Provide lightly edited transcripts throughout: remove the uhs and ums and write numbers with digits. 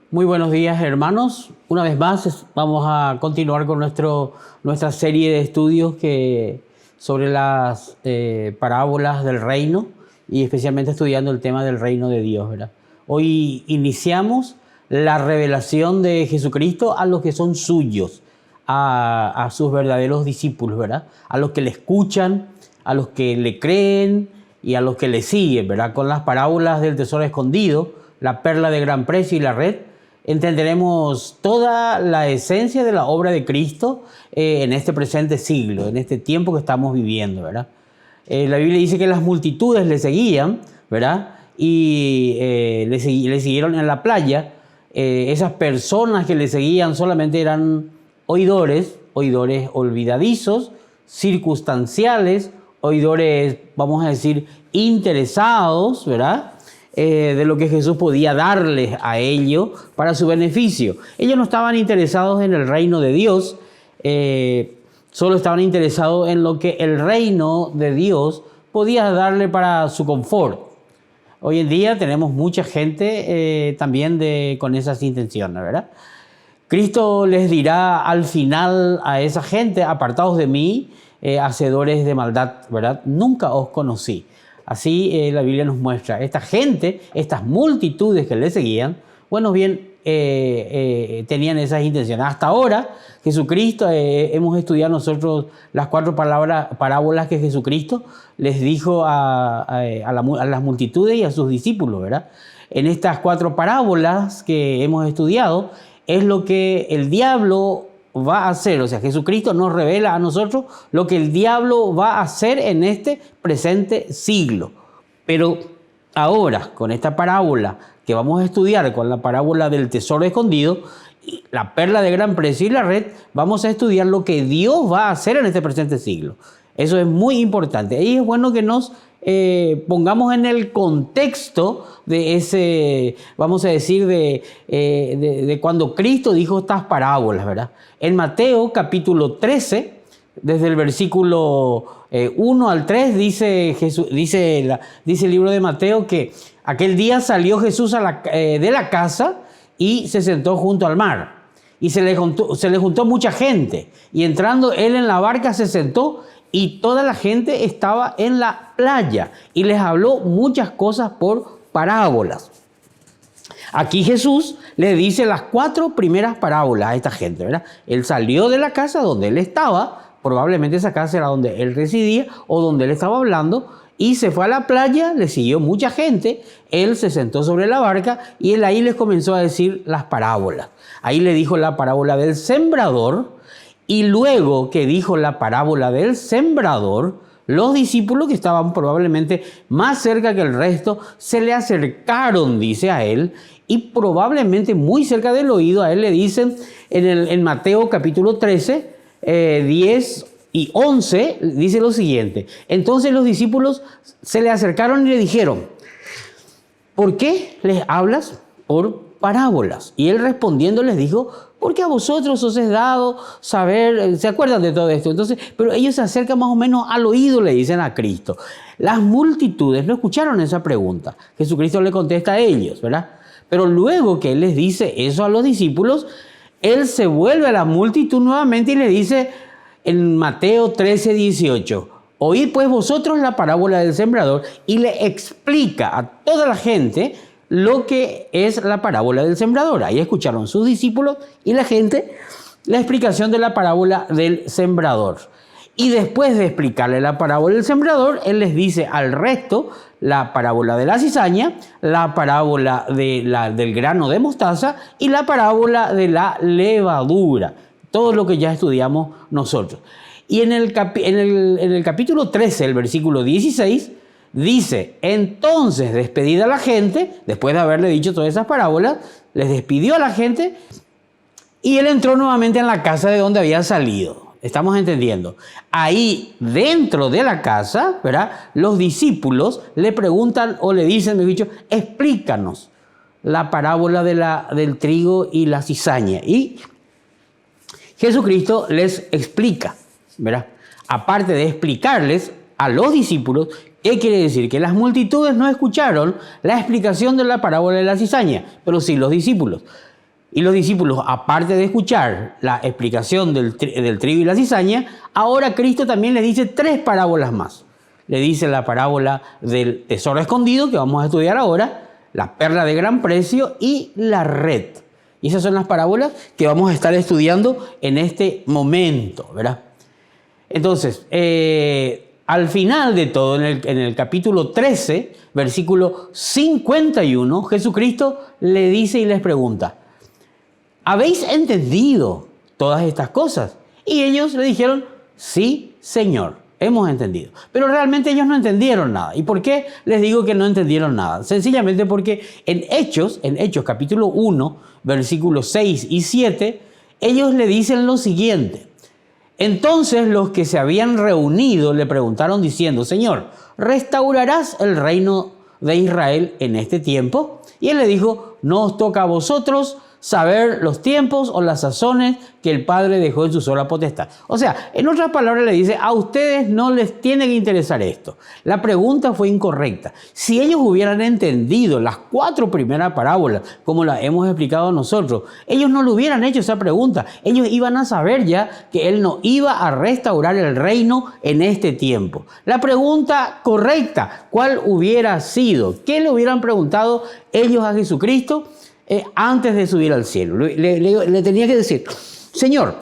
Muy buenos días, hermanos. Una vez más vamos a continuar con nuestra serie de estudios sobre las parábolas del reino y especialmente estudiando el tema del reino de Dios, ¿verdad? Hoy iniciamos la revelación de Jesucristo a los que son suyos, a sus verdaderos discípulos, ¿verdad? A los que le escuchan, a los que le creen y a los que le siguen, ¿verdad? Con las parábolas del tesoro escondido, la perla de gran precio y la red, entenderemos toda la esencia de la obra de Cristo en este presente siglo, en este tiempo que estamos viviendo, ¿verdad? La Biblia dice que las multitudes le seguían, ¿verdad? Y le siguieron en la playa. Esas personas que le seguían solamente eran oidores olvidadizos, circunstanciales, oidores, vamos a decir, interesados, ¿verdad? De lo que Jesús podía darles a ellos para su beneficio. Ellos no estaban interesados en el reino de Dios, solo estaban interesados en lo que el reino de Dios podía darle para su confort. Hoy en día tenemos mucha gente también con esas intenciones, ¿verdad? Cristo les dirá al final a esa gente: apartados de mí, hacedores de maldad, ¿verdad? Nunca os conocí. Así la Biblia nos muestra. Esta gente, estas multitudes que le seguían, bueno, bien, tenían esas intenciones. Hasta ahora, Jesucristo, hemos estudiado nosotros las 4 parábolas que Jesucristo les dijo a las multitudes y a sus discípulos, ¿verdad? En estas 4 parábolas que hemos estudiado, es lo que el diablo va a hacer. O sea, Jesucristo nos revela a nosotros lo que el diablo va a hacer en este presente siglo. Pero ahora, con esta parábola que vamos a estudiar, con la parábola del tesoro escondido, la perla de gran precio y la red, vamos a estudiar lo que Dios va a hacer en este presente siglo. Eso es muy importante. Y es bueno que nos pongamos en el contexto de ese, vamos a decir, de cuando Cristo dijo estas parábolas, ¿verdad? En Mateo capítulo 13, desde el versículo 1 al 3, dice el libro de Mateo que aquel día salió Jesús de la casa y se sentó junto al mar. Y se le juntó mucha gente. Y entrando él en la barca se sentó, y toda la gente estaba en la playa y les habló muchas cosas por parábolas. Aquí Jesús le dice las 4 primeras parábolas a esta gente, ¿verdad? Él salió de la casa donde él estaba, probablemente esa casa era donde él residía o donde él estaba hablando, y se fue a la playa, le siguió mucha gente, él se sentó sobre la barca y él ahí les comenzó a decir las parábolas. Ahí le dijo la parábola del sembrador. Y luego que dijo la parábola del sembrador, los discípulos que estaban probablemente más cerca que el resto se le acercaron, dice a él, y probablemente muy cerca del oído a él le dicen en Mateo capítulo 13, 10 y 11, dice lo siguiente: entonces los discípulos se le acercaron y le dijeron: ¿por qué les hablas por parábolas? Y él respondiendo les dijo: porque a vosotros os es dado saber, ¿se acuerdan de todo esto? Entonces, pero ellos se acercan más o menos al oído, le dicen a Cristo. Las multitudes no escucharon esa pregunta. Jesucristo le contesta a ellos, ¿verdad? Pero luego que él les dice eso a los discípulos, él se vuelve a la multitud nuevamente y le dice en Mateo 13, 18, oíd pues vosotros la parábola del sembrador, y le explica a toda la gente lo que es la parábola del sembrador. Ahí escucharon sus discípulos y la gente la explicación de la parábola del sembrador. Y después de explicarle la parábola del sembrador, él les dice al resto la parábola de la cizaña, la parábola del grano de mostaza y la parábola de la levadura. Todo lo que ya estudiamos nosotros. Y en el capítulo 13, el versículo 16, dice: entonces, despedida la gente, después de haberle dicho todas esas parábolas, les despidió a la gente y él entró nuevamente en la casa de donde había salido. ¿Estamos entendiendo? Ahí, dentro de la casa, ¿verdad? Los discípulos le preguntan o le dicen, mejor dicho, explícanos la parábola del trigo y la cizaña. Y Jesucristo les explica, ¿verdad? Aparte de explicarles a los discípulos, ¿qué quiere decir? Que las multitudes no escucharon la explicación de la parábola de la cizaña, pero sí los discípulos. Y los discípulos, aparte de escuchar la explicación del trigo y la cizaña, ahora Cristo también les dice 3 parábolas más. Le dice la parábola del tesoro escondido, que vamos a estudiar ahora, la perla de gran precio y la red. Y esas son las parábolas que vamos a estar estudiando en este momento, ¿verdad? Entonces, al final de todo, en el capítulo 13, versículo 51, Jesucristo le dice y les pregunta: ¿habéis entendido todas estas cosas? Y ellos le dijeron: sí, Señor, hemos entendido. Pero realmente ellos no entendieron nada. ¿Y por qué les digo que no entendieron nada? Sencillamente porque en Hechos capítulo 1, versículos 6 y 7, ellos le dicen lo siguiente: entonces los que se habían reunido le preguntaron diciendo: Señor, ¿restaurarás el reino de Israel en este tiempo? Y él le dijo: no os toca a vosotros saber los tiempos o las sazones que el Padre dejó en su sola potestad. O sea, en otras palabras le dice: a ustedes no les tiene que interesar esto. La pregunta fue incorrecta. Si ellos hubieran entendido las 4 primeras parábolas, como las hemos explicado nosotros, ellos no le hubieran hecho esa pregunta. Ellos iban a saber ya que Él no iba a restaurar el reino en este tiempo. La pregunta correcta, ¿cuál hubiera sido? ¿Qué le hubieran preguntado ellos a Jesucristo antes de subir al cielo? Le tenía que decir: Señor,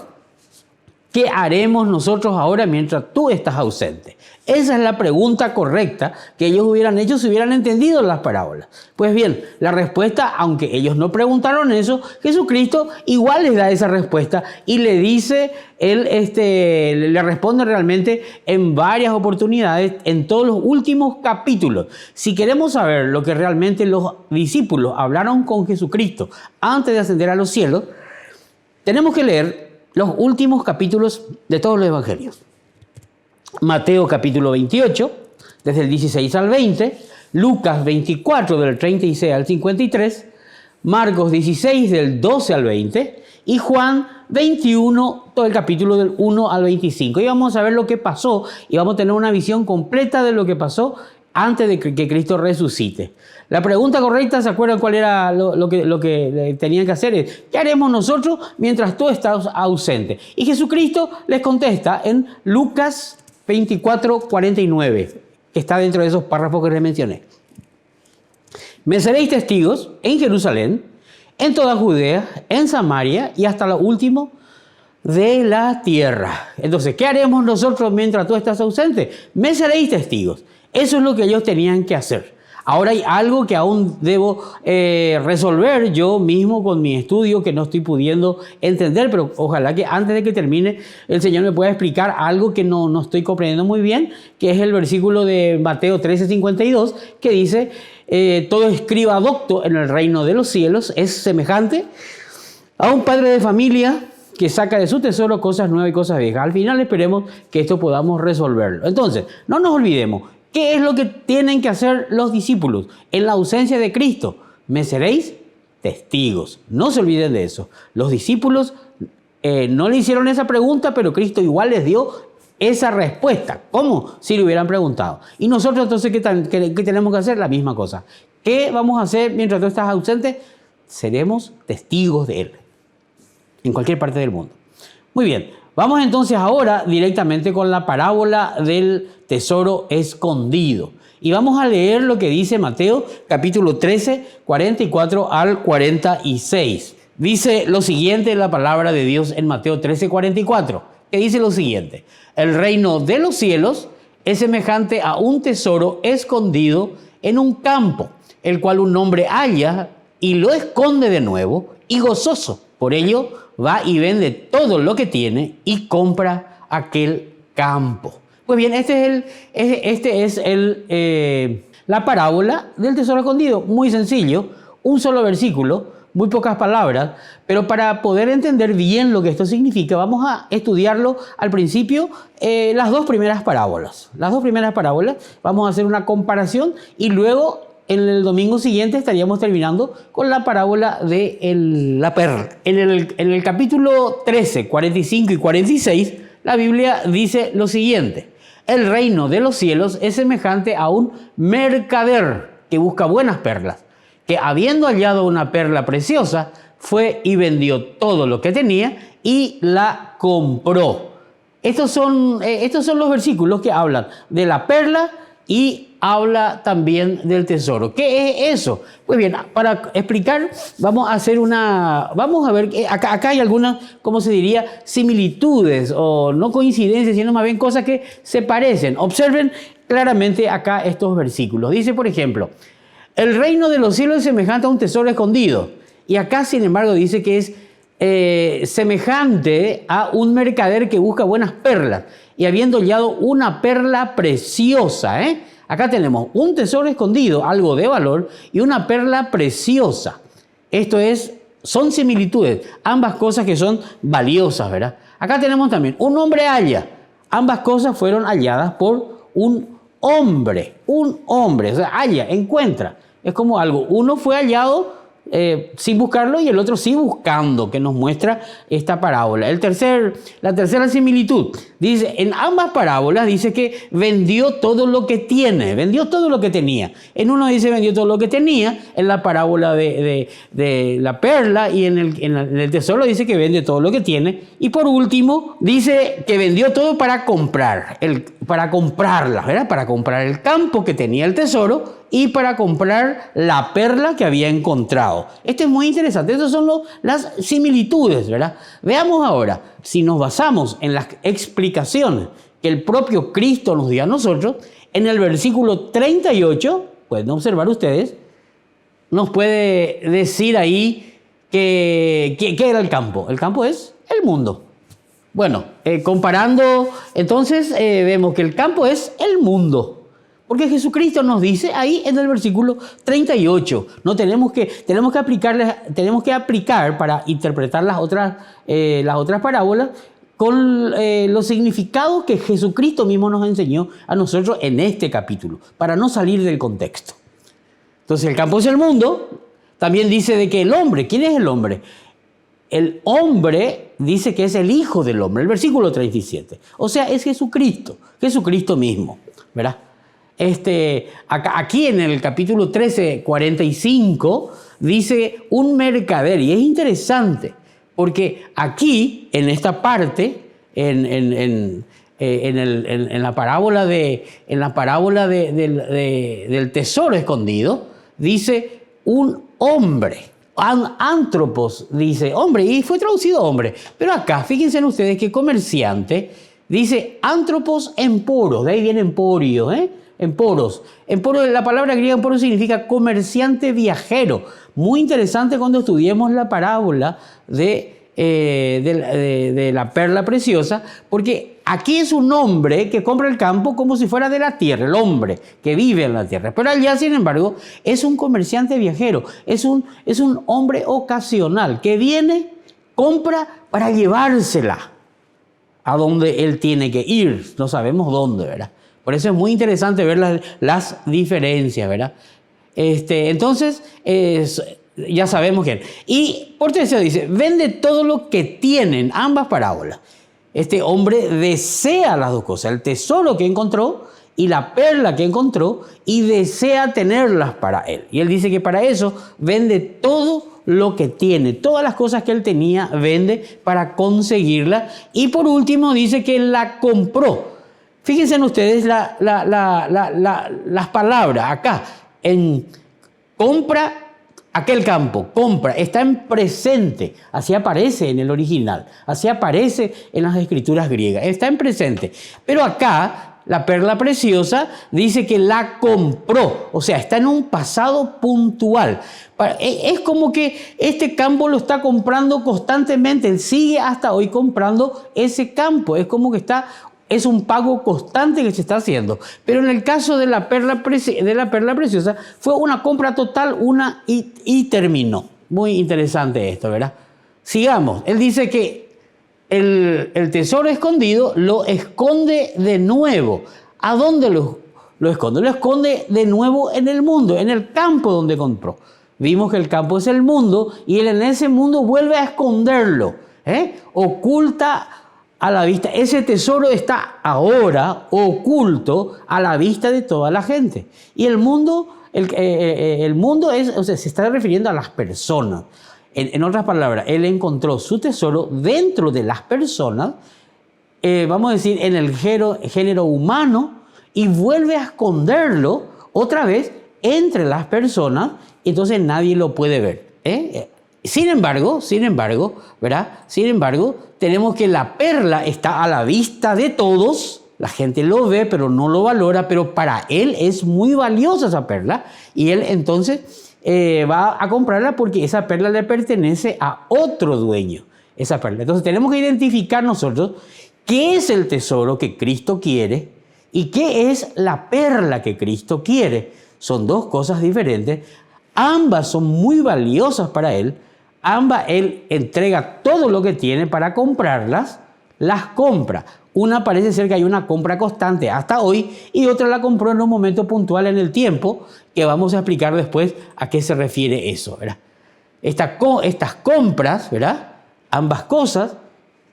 ¿qué haremos nosotros ahora mientras tú estás ausente? Esa es la pregunta correcta que ellos hubieran hecho si hubieran entendido las parábolas. Pues bien, la respuesta, aunque ellos no preguntaron eso, Jesucristo igual les da esa respuesta y le dice, le responde realmente en varias oportunidades en todos los últimos capítulos. Si queremos saber lo que realmente los discípulos hablaron con Jesucristo antes de ascender a los cielos, tenemos que leer los últimos capítulos de todos los evangelios. Mateo capítulo 28, desde el 16 al 20, Lucas 24, del 36 al 53, Marcos 16, del 12 al 20, y Juan 21, todo el capítulo del 1 al 25. Y vamos a ver lo que pasó y vamos a tener una visión completa de lo que pasó antes de que Cristo resucite. La pregunta correcta, ¿se acuerdan cuál era lo que tenían que hacer? Es: ¿qué haremos nosotros mientras tú estás ausente? Y Jesucristo les contesta en Lucas 24, 49, que está dentro de esos párrafos que les mencioné. Me seréis testigos en Jerusalén, en toda Judea, en Samaria y hasta lo último de la tierra. Entonces, ¿qué haremos nosotros mientras tú estás ausente? Me seréis testigos. Eso es lo que ellos tenían que hacer. Ahora hay algo que aún debo resolver yo mismo con mi estudio, que no estoy pudiendo entender, pero ojalá que antes de que termine el Señor me pueda explicar algo que no estoy comprendiendo muy bien, que es el versículo de Mateo 13:52, que dice: todo escriba docto en el reino de los cielos es semejante a un padre de familia que saca de su tesoro cosas nuevas y cosas viejas. Al final esperemos que esto podamos resolverlo. Entonces, no nos olvidemos. ¿Qué es lo que tienen que hacer los discípulos en la ausencia de Cristo? Me seréis testigos. No se olviden de eso. Los discípulos no le hicieron esa pregunta, pero Cristo igual les dio esa respuesta. ¿Cómo? Si le hubieran preguntado. Y nosotros entonces, ¿qué tenemos que hacer? La misma cosa. ¿Qué vamos a hacer mientras tú estás ausente? Seremos testigos de Él. En cualquier parte del mundo. Muy bien. Vamos entonces ahora directamente con la parábola del tesoro escondido. Y vamos a leer lo que dice Mateo capítulo 13, 44 al 46. Dice lo siguiente en la palabra de Dios en Mateo 13, 44. Que dice lo siguiente: el reino de los cielos es semejante a un tesoro escondido en un campo, el cual un hombre halla y lo esconde de nuevo, y gozoso por ello va y vende todo lo que tiene y compra aquel campo. Pues bien, este es la parábola del tesoro escondido. Muy sencillo, un solo versículo, muy pocas palabras, pero para poder entender bien lo que esto significa, vamos a estudiarlo al principio, las 2 primeras parábolas. Las 2 primeras parábolas, vamos a hacer una comparación y luego en el domingo siguiente estaríamos terminando con la parábola de la perla. En el capítulo 13, 45 y 46, la Biblia dice lo siguiente: el reino de los cielos es semejante a un mercader que busca buenas perlas, que habiendo hallado una perla preciosa, fue y vendió todo lo que tenía y la compró. Estos son los versículos que hablan de la perla y habla también del tesoro. ¿Qué es eso? Pues bien, para explicar, vamos a ver, acá hay algunas, ¿cómo se diría? Similitudes o no coincidencias, sino más bien cosas que se parecen. Observen claramente acá estos versículos. Dice, por ejemplo, el reino de los cielos es semejante a un tesoro escondido. Y acá, sin embargo, dice que es semejante a un mercader que busca buenas perlas y habiendo hallado una perla preciosa. Acá tenemos un tesoro escondido, algo de valor, y una perla preciosa. Son similitudes, ambas cosas que son valiosas, ¿verdad? Acá tenemos también un hombre halla. Ambas cosas fueron halladas por un hombre, o sea, halla, encuentra. Es como algo, uno fue hallado sin buscarlo y el otro sí buscando, que nos muestra esta parábola. La tercera similitud, dice, en ambas parábolas dice que vendió todo lo que tiene, vendió todo lo que tenía. En uno dice vendió todo lo que tenía, en la parábola de la perla, y en el tesoro dice que vende todo lo que tiene. Y por último, dice que vendió todo para comprarla, ¿verdad? Para comprar el campo que tenía el tesoro y para comprar la perla que había encontrado. Esto es muy interesante. Estas son las similitudes, ¿verdad? Veamos ahora, si nos basamos en las explicaciones que el propio Cristo nos dio a nosotros, en el versículo 38, pueden observar ustedes, nos puede decir ahí ¿qué era el campo? El campo es el mundo. Bueno, comparando, entonces vemos que el campo es el mundo. Porque Jesucristo nos dice ahí en el versículo 38, no tenemos que aplicar para interpretar las otras parábolas con los significados que Jesucristo mismo nos enseñó a nosotros en este capítulo, para no salir del contexto. Entonces el campo es el mundo. También dice de que el hombre, ¿quién es el hombre? El hombre dice que es el Hijo del Hombre, el versículo 37. O sea, es Jesucristo mismo, ¿verdad? Aquí en el capítulo 13, 45, dice un mercader. Y es interesante, porque aquí, en esta parte, en la parábola del tesoro escondido, dice un hombre. Antropos dice hombre, y fue traducido hombre. Pero acá, fíjense ustedes que comerciante dice antropos emporos, de ahí viene emporio, Emporos. La palabra griega emporos significa comerciante viajero. Muy interesante cuando estudiemos la parábola de la perla preciosa, porque aquí es un hombre que compra el campo como si fuera de la tierra, el hombre que vive en la tierra. Pero allá, sin embargo, es un comerciante viajero, es un hombre ocasional que viene, compra para llevársela a donde él tiene que ir. No sabemos dónde, ¿verdad? Por eso es muy interesante ver las diferencias, ¿verdad? Entonces, ya sabemos quién. Y por tercero dice, vende todo lo que tienen, ambas parábolas. Este hombre desea las dos cosas, el tesoro que encontró y la perla que encontró, y desea tenerlas para él. Y él dice que para eso vende todo lo que tiene, todas las cosas que él tenía, vende para conseguirla. Y por último dice que la compró. Fíjense ustedes las palabras acá. En compra aquel campo, compra, está en presente. Así aparece en el original, así aparece en las escrituras griegas. Está en presente. Pero acá, la perla preciosa dice que la compró. O sea, está en un pasado puntual. Es como que este campo lo está comprando constantemente. Él sigue hasta hoy comprando ese campo. Es como que es un pago constante que se está haciendo. Pero en el caso de la perla preciosa fue una compra total, y terminó. Muy interesante esto, ¿verdad? Sigamos. Él dice que el tesoro escondido lo esconde de nuevo. ¿A dónde lo esconde? Lo esconde de nuevo en el mundo, en el campo donde compró. Vimos que el campo es el mundo y él en ese mundo vuelve a esconderlo. Oculta a la vista. Ese tesoro está ahora oculto a la vista de toda la gente. Y el mundo se está refiriendo a las personas. En otras palabras, él encontró su tesoro dentro de las personas, vamos a decir, en el género humano, y vuelve a esconderlo otra vez entre las personas, entonces nadie lo puede ver. Sin embargo, ¿verdad? Sin embargo, tenemos que la perla está a la vista de todos. La gente lo ve, pero no lo valora, pero para él es muy valiosa esa perla. Y él entonces va a comprarla porque esa perla le pertenece a otro dueño, esa perla. Entonces tenemos que identificar nosotros qué es el tesoro que Cristo quiere y qué es la perla que Cristo quiere. Son dos cosas diferentes. Ambas son muy valiosas para él. Ambas él entrega todo lo que tiene para comprarlas, las compra. Una parece ser que hay una compra constante hasta hoy y otra la compró en un momento puntual en el tiempo, que vamos a explicar después a qué se refiere eso, ¿verdad? Estas compras, ¿verdad? Ambas cosas,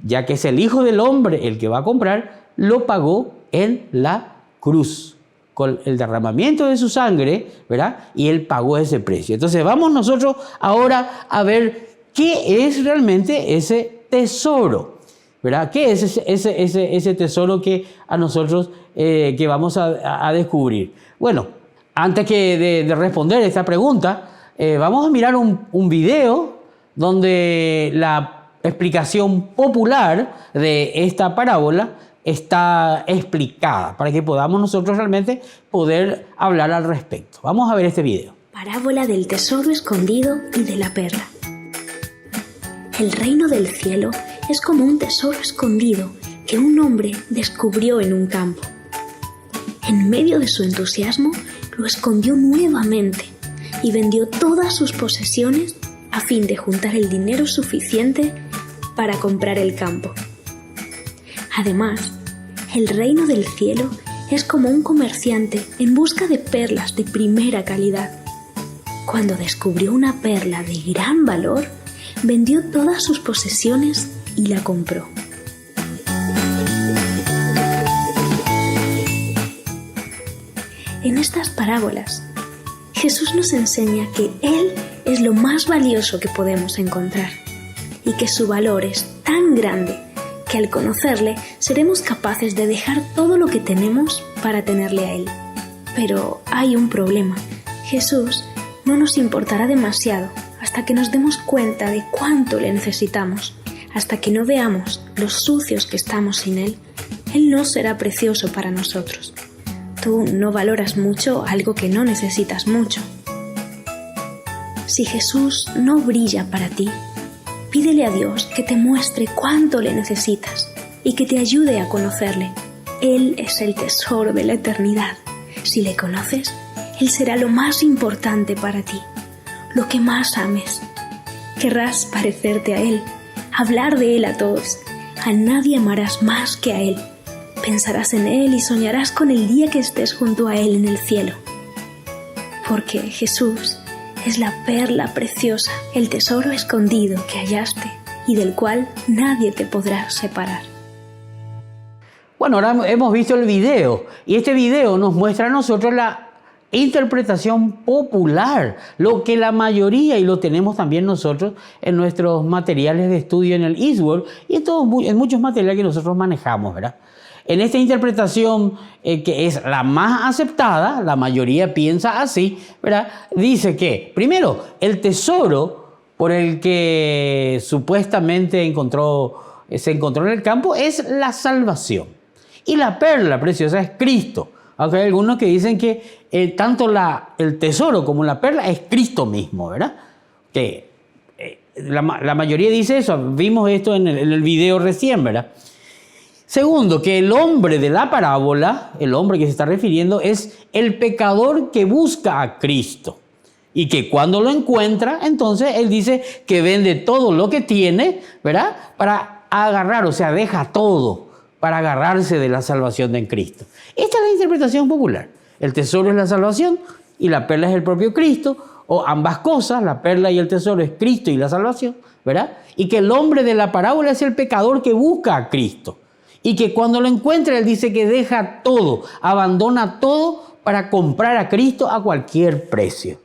ya que es el Hijo del Hombre el que va a comprar, lo pagó en la cruz, con el derramamiento de su sangre, ¿verdad? Y él pagó ese precio. Entonces vamos nosotros ahora a ver qué es realmente ese tesoro, ¿verdad? ¿Qué es ese tesoro que a nosotros que vamos a descubrir? Bueno, antes de responder esta pregunta, vamos a mirar un video donde la explicación popular de esta parábola está explicada para que podamos nosotros realmente poder hablar al respecto. Vamos a ver este video. Parábola del tesoro escondido y de la perla. El reino del cielo es como un tesoro escondido que un hombre descubrió en un campo. En medio de su entusiasmo, lo escondió nuevamente y vendió todas sus posesiones a fin de juntar el dinero suficiente para comprar el campo. Además, el reino del cielo es como un comerciante en busca de perlas de primera calidad. Cuando descubrió una perla de gran valor, vendió todas sus posesiones y la compró. En estas parábolas, Jesús nos enseña que Él es lo más valioso que podemos encontrar y que su valor es tan grande que al conocerle seremos capaces de dejar todo lo que tenemos para tenerle a Él. Pero hay un problema. Jesús no nos importará demasiado hasta que nos demos cuenta de cuánto le necesitamos. Hasta que no veamos lo sucios que estamos sin Él, Él no será precioso para nosotros. Tú no valoras mucho algo que no necesitas mucho. Si Jesús no brilla para ti, pídele a Dios que te muestre cuánto le necesitas y que te ayude a conocerle. Él es el tesoro de la eternidad. Si le conoces, Él será lo más importante para ti, lo que más ames. Querrás parecerte a Él, hablar de Él a todos. A nadie amarás más que a Él. Pensarás en Él y soñarás con el día que estés junto a Él en el cielo. Porque Jesús es la perla preciosa, el tesoro escondido que hallaste y del cual nadie te podrá separar. Bueno, ahora hemos visto el video y este video nos muestra a nosotros la interpretación popular, lo que la mayoría, y lo tenemos también nosotros en nuestros materiales de estudio en el Eastworld y en muchos materiales que nosotros manejamos, ¿verdad? En esta interpretación, que es la más aceptada, la mayoría piensa así, ¿verdad? Dice que, primero, el tesoro por el que supuestamente se encontró en el campo es la salvación. Y la perla preciosa es Cristo. Aunque hay algunos que dicen que tanto el tesoro como la perla es Cristo mismo, ¿verdad? Que la mayoría dice eso. Vimos esto en el video recién, ¿verdad? Segundo, que el hombre de la parábola, el hombre que se está refiriendo, es el pecador que busca a Cristo. Y que cuando lo encuentra, entonces él dice que vende todo lo que tiene, ¿verdad? Para agarrar, o sea, deja todo para agarrarse de la salvación de Cristo. Esta es la interpretación popular. El tesoro es la salvación y la perla es el propio Cristo, o ambas cosas, la perla y el tesoro es Cristo y la salvación, ¿verdad? Y que el hombre de la parábola es el pecador que busca a Cristo. Y que cuando lo encuentra, él dice que deja todo, abandona todo para comprar a Cristo a cualquier precio.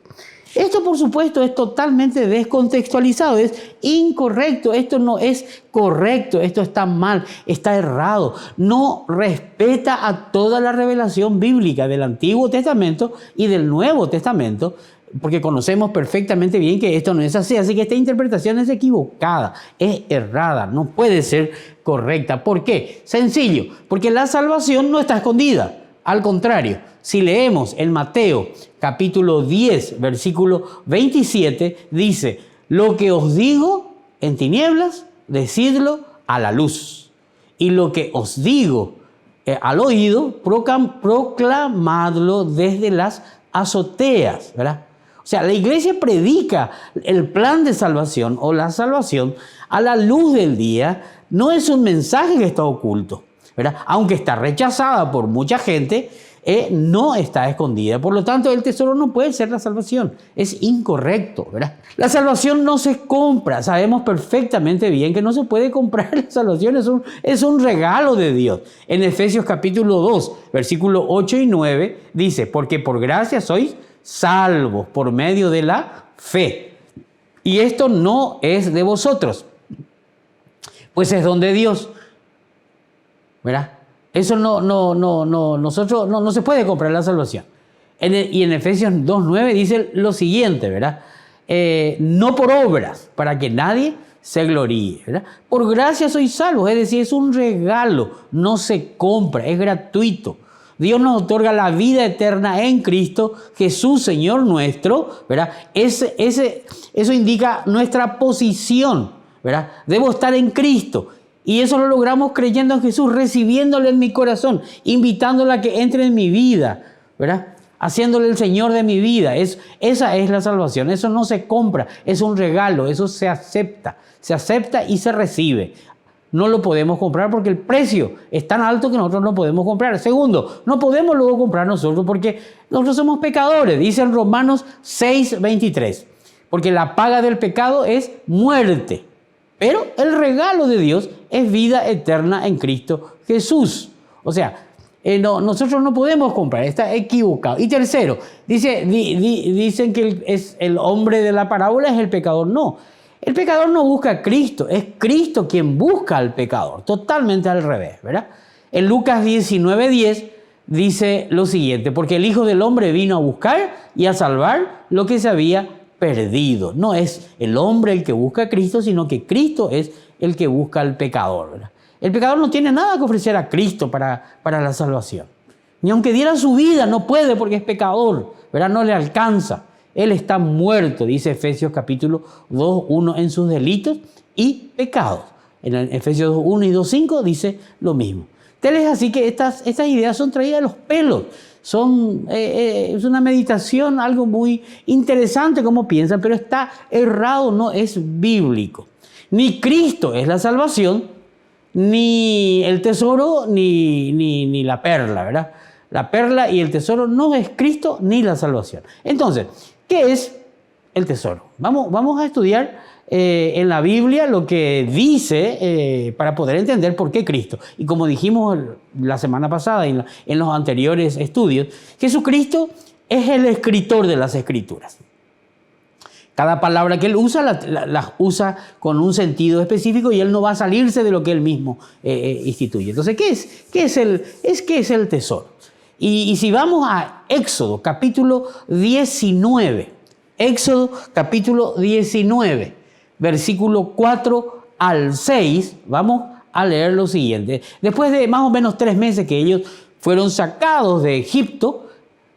Esto, por supuesto, es totalmente descontextualizado, es incorrecto, esto no es correcto, esto está mal, está errado. No respeta a toda la revelación bíblica del Antiguo Testamento y del Nuevo Testamento, porque conocemos perfectamente bien que esto no es así. Así que esta interpretación es equivocada, es errada, no puede ser correcta. ¿Por qué? Sencillo, porque la salvación no está escondida. Al contrario, si leemos en Mateo capítulo 10, versículo 27, dice: lo que os digo en tinieblas, decidlo a la luz. Y lo que os digo al oído, proclamadlo desde las azoteas, ¿verdad? O sea, la iglesia predica el plan de salvación o la salvación a la luz del día. No es un mensaje que está oculto, ¿verdad? Aunque está rechazada por mucha gente, no está escondida. Por lo tanto, el tesoro no puede ser la salvación. Es incorrecto, ¿verdad? La salvación no se compra. Sabemos perfectamente bien que no se puede comprar la salvación. Es un regalo de Dios. En Efesios capítulo 2, versículos 8 y 9, dice: porque por gracia sois salvos por medio de la fe. Y esto no es de vosotros, pues es don de Dios, ¿verdad? Eso no se puede comprar la salvación. Y en Efesios 2:9 dice lo siguiente, ¿verdad? No por obras, para que nadie se gloríe, ¿verdad? Por gracia sois salvos, es decir, es un regalo, no se compra, es gratuito. Dios nos otorga la vida eterna en Cristo Jesús, Señor nuestro, ¿verdad? Eso indica nuestra posición, ¿verdad? Debo estar en Cristo. Y eso lo logramos creyendo en Jesús, recibiéndole en mi corazón, invitándole a que entre en mi vida, ¿verdad? Haciéndole el Señor de mi vida. Esa es la salvación. Eso no se compra, es un regalo, eso se acepta y se recibe. No lo podemos comprar porque el precio es tan alto que nosotros no podemos comprar. Segundo, no podemos luego comprar nosotros porque nosotros somos pecadores. Dice en Romanos 6:23, porque la paga del pecado es muerte, pero el regalo de Dios es vida eterna en Cristo Jesús. O sea, nosotros no podemos comprar, está equivocado. Y tercero, dicen que el hombre de la parábola es el pecador. No. El pecador no busca a Cristo, es Cristo quien busca al pecador, totalmente al revés, ¿verdad? En Lucas 19:10 dice lo siguiente: porque el Hijo del Hombre vino a buscar y a salvar lo que se había perdido. No es el hombre el que busca a Cristo, sino que Cristo es el que busca al pecador, ¿verdad? El pecador no tiene nada que ofrecer a Cristo para la salvación. Ni aunque diera su vida, no puede porque es pecador, ¿verdad? No le alcanza. Él está muerto, dice Efesios capítulo 2:1, en sus delitos y pecados. En Efesios 2:1 y 2:5 dice lo mismo. Tal es así que estas ideas son traídas de los pelos. Es una meditación, algo muy interesante como piensan, pero está errado, no es bíblico. Ni Cristo es la salvación, ni el tesoro, ni la perla, ¿verdad? La perla y el tesoro no es Cristo ni la salvación. Entonces, ¿qué es el tesoro? Vamos a estudiar en la Biblia lo que dice para poder entender por qué Cristo. Y como dijimos la semana pasada y en los anteriores estudios, Jesucristo es el escritor de las Escrituras. Cada palabra que Él usa, las usa con un sentido específico y Él no va a salirse de lo que Él mismo instituye. Entonces, ¿qué es el tesoro? Y si vamos a Éxodo capítulo 19, Éxodo capítulo 19, versículo 4 al 6, vamos a leer lo siguiente. Después de más o menos 3 meses que ellos fueron sacados de Egipto,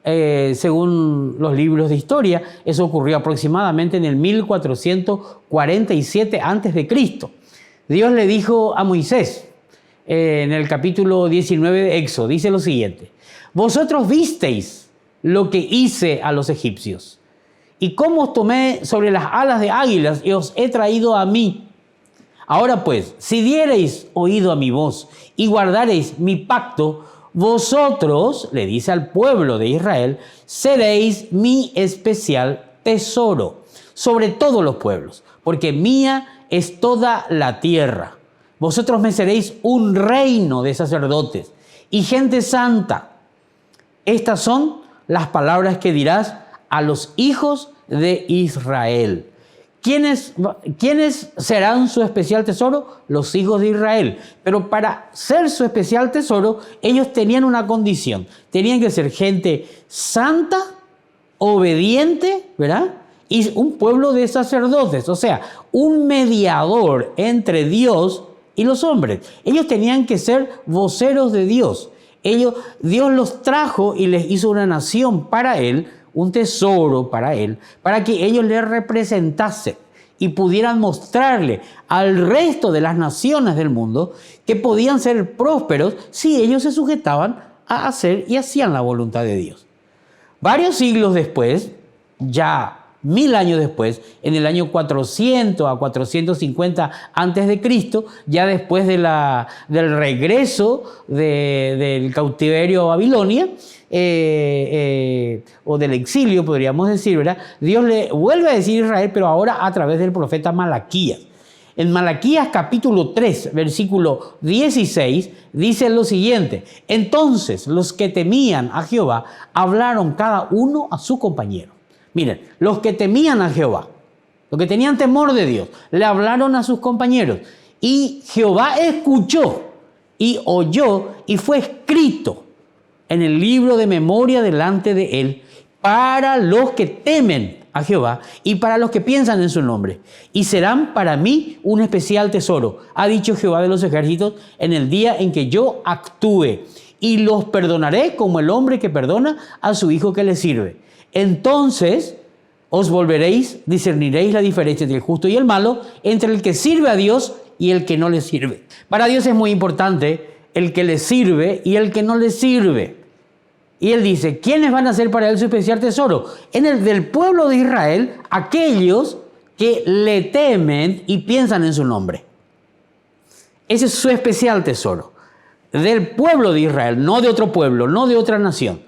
según los libros de historia, eso ocurrió aproximadamente en el 1447 a.C. Dios le dijo a Moisés, en el capítulo 19 de Éxodo, dice lo siguiente: vosotros visteis lo que hice a los egipcios, y cómo os tomé sobre las alas de águilas y os he traído a mí. Ahora pues, si diereis oído a mi voz y guardareis mi pacto, vosotros, le dice al pueblo de Israel, seréis mi especial tesoro sobre todos los pueblos, porque mía es toda la tierra. Vosotros me seréis un reino de sacerdotes y gente santa. Estas son las palabras que dirás a los hijos de Israel. ¿Quiénes serán su especial tesoro? Los hijos de Israel. Pero para ser su especial tesoro, ellos tenían una condición. Tenían que ser gente santa, obediente, ¿verdad? Y un pueblo de sacerdotes, o sea, un mediador entre Dios y los hombres. Ellos tenían que ser voceros de Dios. Dios los trajo y les hizo una nación para Él, un tesoro para Él, para que ellos le representasen y pudieran mostrarle al resto de las naciones del mundo que podían ser prósperos si ellos se sujetaban a hacer y hacían la voluntad de Dios. Varios siglos después, ya 1000 años después, en el año 400 a 450 antes de Cristo, ya después del regreso del cautiverio a Babilonia, o del exilio, podríamos decir, ¿verdad? Dios le vuelve a decir a Israel, pero ahora a través del profeta Malaquías. En Malaquías capítulo 3, versículo 16, dice lo siguiente: entonces los que temían a Jehová hablaron cada uno a su compañero. Miren, los que temían a Jehová, los que tenían temor de Dios, le hablaron a sus compañeros. Y Jehová escuchó y oyó y fue escrito en el libro de memoria delante de él para los que temen a Jehová y para los que piensan en su nombre. Y serán para mí un especial tesoro, ha dicho Jehová de los ejércitos, en el día en que yo actúe. Y los perdonaré como el hombre que perdona a su hijo que le sirve. Entonces os volveréis, discerniréis la diferencia entre el justo y el malo, entre el que sirve a Dios y el que no le sirve. Para Dios es muy importante el que le sirve y el que no le sirve. Y Él dice, ¿quiénes van a ser para Él su especial tesoro? En el del pueblo de Israel, aquellos que le temen y piensan en su nombre. Ese es su especial tesoro. Del pueblo de Israel, no de otro pueblo, no de otra nación.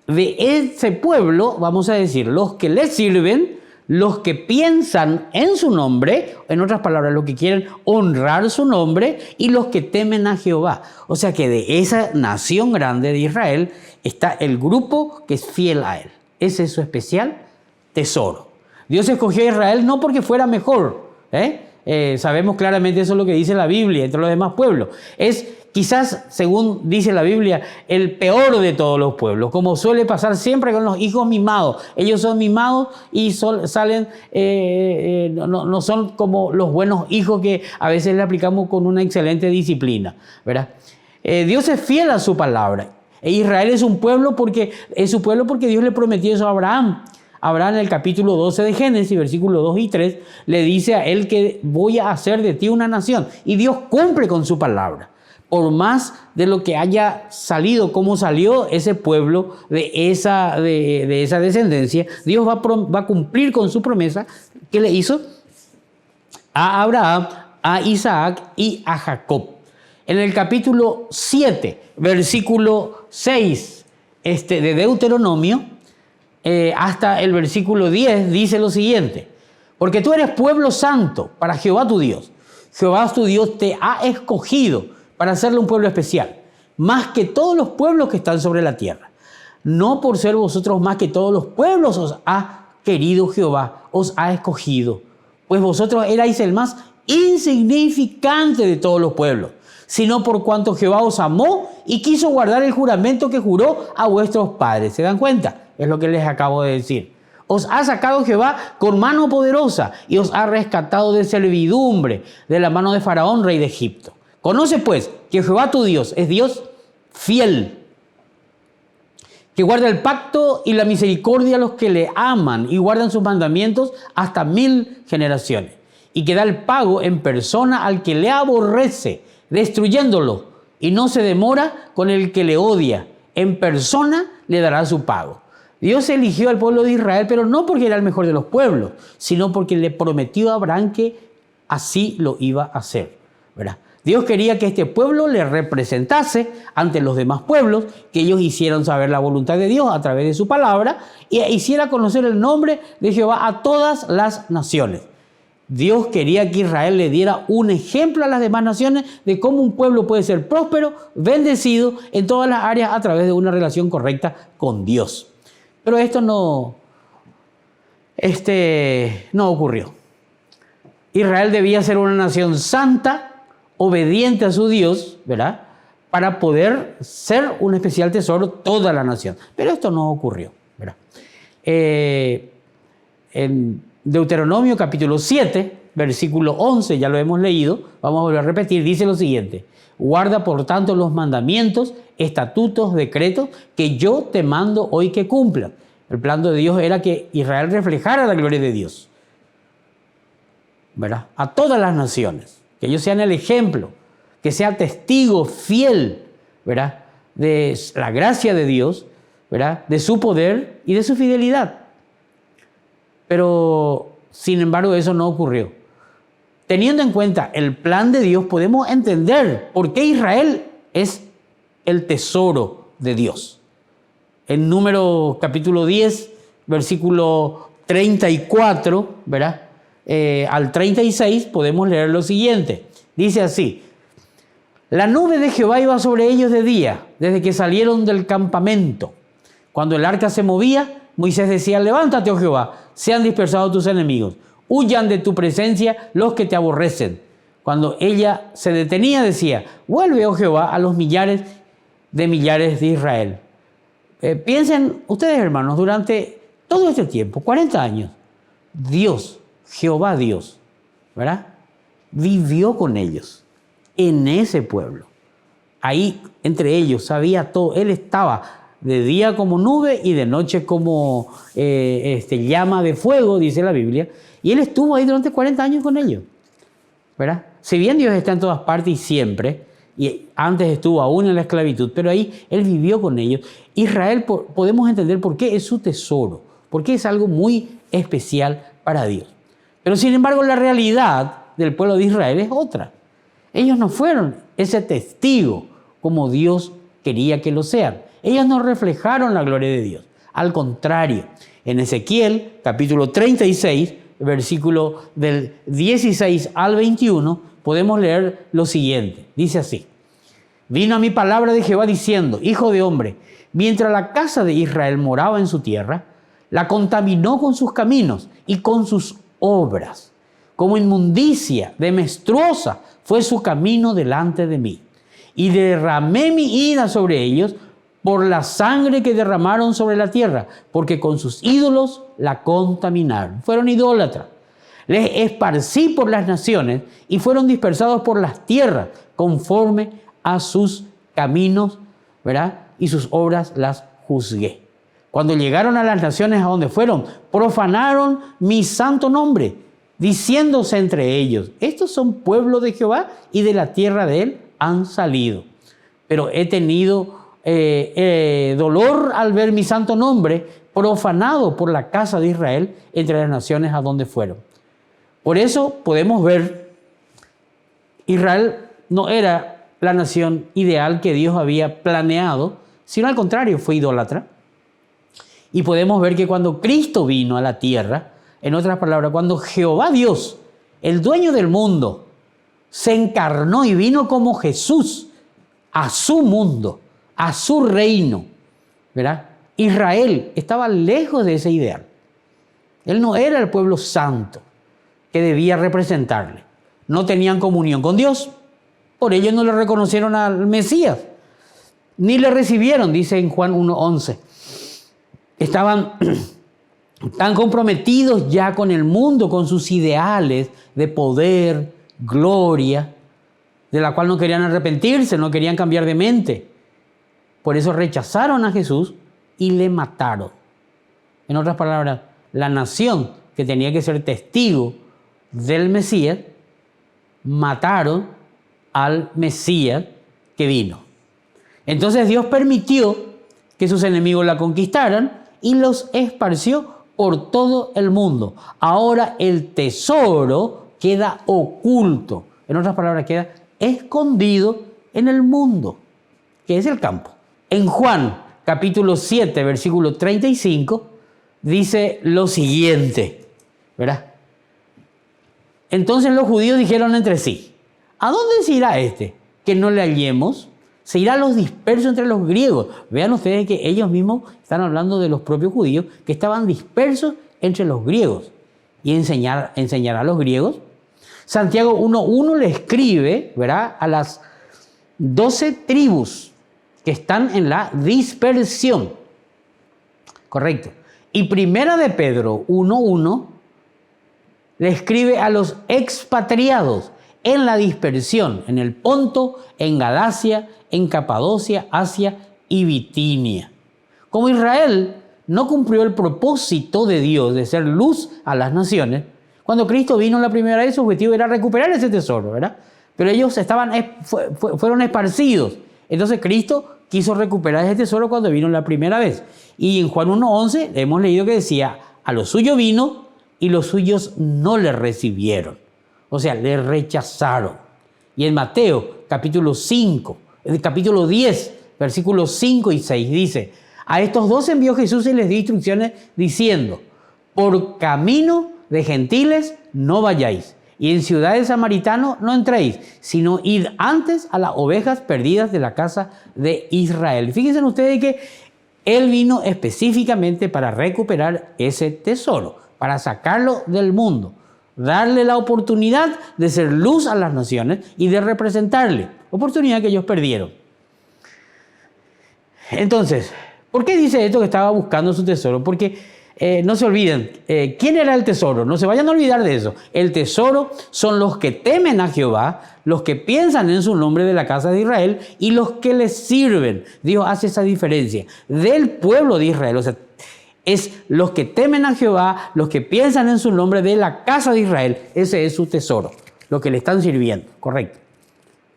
De ese pueblo, vamos a decir, los que le sirven, los que piensan en su nombre, en otras palabras, los que quieren honrar su nombre, y los que temen a Jehová. O sea que de esa nación grande de Israel está el grupo que es fiel a Él. Ese es su especial tesoro. Dios escogió a Israel no porque fuera mejor, sabemos claramente eso es lo que dice la Biblia entre los demás pueblos. Es quizás, según dice la Biblia, el peor de todos los pueblos, como suele pasar siempre con los hijos mimados. Ellos son mimados y salen, no son como los buenos hijos que a veces le aplicamos con una excelente disciplina, ¿verdad? Dios es fiel a su palabra. Israel es un pueblo porque Dios le prometió eso a Abraham. Abraham en el capítulo 12 de Génesis, versículos 2 y 3, le dice a él que voy a hacer de ti una nación. Y Dios cumple con su palabra. Por más de lo que haya salido, como salió ese pueblo de esa descendencia, Dios va a cumplir con su promesa que le hizo a Abraham, a Isaac y a Jacob. En el capítulo 7, versículo 6 de Deuteronomio, hasta el versículo 10, dice lo siguiente: porque tú eres pueblo santo para Jehová tu Dios. Jehová tu Dios te ha escogido para hacerle un pueblo especial, más que todos los pueblos que están sobre la tierra. No por ser vosotros más que todos los pueblos os ha querido Jehová, os ha escogido, pues vosotros erais el más insignificante de todos los pueblos, sino por cuanto Jehová os amó y quiso guardar el juramento que juró a vuestros padres. ¿Se dan cuenta? Es lo que les acabo de decir. Os ha sacado Jehová con mano poderosa y os ha rescatado de servidumbre, de la mano de Faraón, rey de Egipto. Conoce pues que Jehová tu Dios es Dios fiel, que guarda el pacto y la misericordia a los que le aman y guardan sus mandamientos hasta 1000 generaciones, y que da el pago en persona al que le aborrece, destruyéndolo, y no se demora con el que le odia. En persona le dará su pago. Dios eligió al pueblo de Israel, pero no porque era el mejor de los pueblos, sino porque le prometió a Abraham que así lo iba a hacer, ¿verdad? Dios quería que este pueblo le representase ante los demás pueblos, que ellos hicieran saber la voluntad de Dios a través de su palabra y hiciera conocer el nombre de Jehová a todas las naciones. Dios quería que Israel le diera un ejemplo a las demás naciones de cómo un pueblo puede ser próspero, bendecido en todas las áreas a través de una relación correcta con Dios. Pero esto no no ocurrió. Israel debía ser una nación santa, obediente a su Dios, ¿verdad?, para poder ser un especial tesoro toda la nación. Pero esto no ocurrió, ¿verdad? En Deuteronomio capítulo 7, versículo 11, ya lo hemos leído, vamos a volver a repetir, dice lo siguiente: guarda por tanto los mandamientos, estatutos, decretos que yo te mando hoy que cumplan. El plan de Dios era que Israel reflejara la gloria de Dios, ¿verdad?, a todas las naciones, que ellos sean el ejemplo, que sea testigo fiel, ¿verdad?, de la gracia de Dios, ¿verdad?, de su poder y de su fidelidad. Pero, sin embargo, eso no ocurrió. Teniendo en cuenta el plan de Dios, podemos entender por qué Israel es el tesoro de Dios. En Números capítulo 10, versículo 34, ¿verdad?, al 36, podemos leer lo siguiente. Dice así: la nube de Jehová iba sobre ellos de día, desde que salieron del campamento. Cuando el arca se movía, Moisés decía: levántate, oh Jehová, sean dispersados tus enemigos, huyan de tu presencia los que te aborrecen. Cuando ella se detenía, decía: vuelve, oh Jehová, a los millares de Israel. Piensen ustedes, hermanos, durante todo este tiempo, 40 años, Dios, Jehová Dios, ¿verdad?, vivió con ellos en ese pueblo. Ahí entre ellos sabía todo. Él estaba de día como nube y de noche como llama de fuego, dice la Biblia. Y él estuvo ahí durante 40 años con ellos, ¿verdad? Si bien Dios está en todas partes y siempre, y antes estuvo aún en la esclavitud, pero ahí él vivió con ellos. Israel, podemos entender por qué es su tesoro, porque es algo muy especial para Dios. Pero sin embargo, la realidad del pueblo de Israel es otra. Ellos no fueron ese testigo como Dios quería que lo sean. Ellos no reflejaron la gloria de Dios. Al contrario, en Ezequiel, capítulo 36, versículo del 16 al 21, podemos leer lo siguiente. Dice así: vino a mí palabra de Jehová diciendo: hijo de hombre, mientras la casa de Israel moraba en su tierra, la contaminó con sus caminos y con sus obras. Como inmundicia de menstruosa fue su camino delante de mí. Y derramé mi ira sobre ellos por la sangre que derramaron sobre la tierra, porque con sus ídolos la contaminaron. Fueron idólatras. Les esparcí por las naciones y fueron dispersados por las tierras, conforme a sus caminos, ¿verdad?, y sus obras las juzgué. Cuando llegaron a las naciones a donde fueron, profanaron mi santo nombre, diciéndose entre ellos: estos son pueblo de Jehová y de la tierra de él han salido. Pero he tenido dolor al ver mi santo nombre profanado por la casa de Israel entre las naciones a donde fueron. Por eso podemos ver, Israel no era la nación ideal que Dios había planeado, sino al contrario, fue idólatra. Y podemos ver que cuando Cristo vino a la tierra, en otras palabras, cuando Jehová Dios, el dueño del mundo, se encarnó y vino como Jesús a su mundo, a su reino, ¿verdad?, Israel estaba lejos de ese ideal. Él no era el pueblo santo que debía representarle. No tenían comunión con Dios, por ello no le reconocieron al Mesías, ni le recibieron, dice en Juan 1:11. Estaban tan comprometidos ya con el mundo, con sus ideales de poder, gloria, de la cual no querían arrepentirse, no querían cambiar de mente. Por eso rechazaron a Jesús y le mataron. En otras palabras, la nación que tenía que ser testigo del Mesías, mataron al Mesías que vino. Entonces Dios permitió que sus enemigos la conquistaran y los esparció por todo el mundo. Ahora el tesoro queda oculto. En otras palabras, queda escondido en el mundo, que es el campo. En Juan, capítulo 7, versículo 35, dice lo siguiente, ¿verdad? Entonces los judíos dijeron entre sí: ¿a dónde se irá este que no le hallemos? Se irá a los dispersos entre los griegos. Vean ustedes que ellos mismos están hablando de los propios judíos que estaban dispersos entre los griegos y enseñar a los griegos. Santiago 1.1 le escribe, ¿verdad?, a las 12 tribus que están en la dispersión. Correcto. Y Primera de Pedro 1.1 le escribe a los expatriados en la dispersión, en el Ponto, en Galacia, en Capadocia, Asia y Bitinia. Como Israel no cumplió el propósito de Dios de ser luz a las naciones, cuando Cristo vino la primera vez, su objetivo era recuperar ese tesoro, ¿verdad? Pero ellos fueron esparcidos. Entonces Cristo quiso recuperar ese tesoro cuando vino la primera vez. Y en Juan 1.11 hemos leído que decía, a los suyos vino y los suyos no le recibieron. O sea, le rechazaron. Y en Mateo capítulo 10, versículos 5 y 6 dice, a estos dos envió Jesús y les dio instrucciones diciendo, por camino de gentiles no vayáis, y en ciudades samaritanos no entréis, sino id antes a las ovejas perdidas de la casa de Israel. Fíjense ustedes que Él vino específicamente para recuperar ese tesoro, para sacarlo del mundo, darle la oportunidad de ser luz a las naciones y de representarle, oportunidad que ellos perdieron. Entonces, ¿por qué dice esto que estaba buscando su tesoro? Porque no se olviden, ¿quién era el tesoro? No se vayan a olvidar de eso. El tesoro son los que temen a Jehová, los que piensan en su nombre de la casa de Israel y los que les sirven. Dios hace esa diferencia del pueblo de Israel. O sea, es los que temen a Jehová, los que piensan en su nombre de la casa de Israel. Ese es su tesoro, lo que le están sirviendo. Correcto.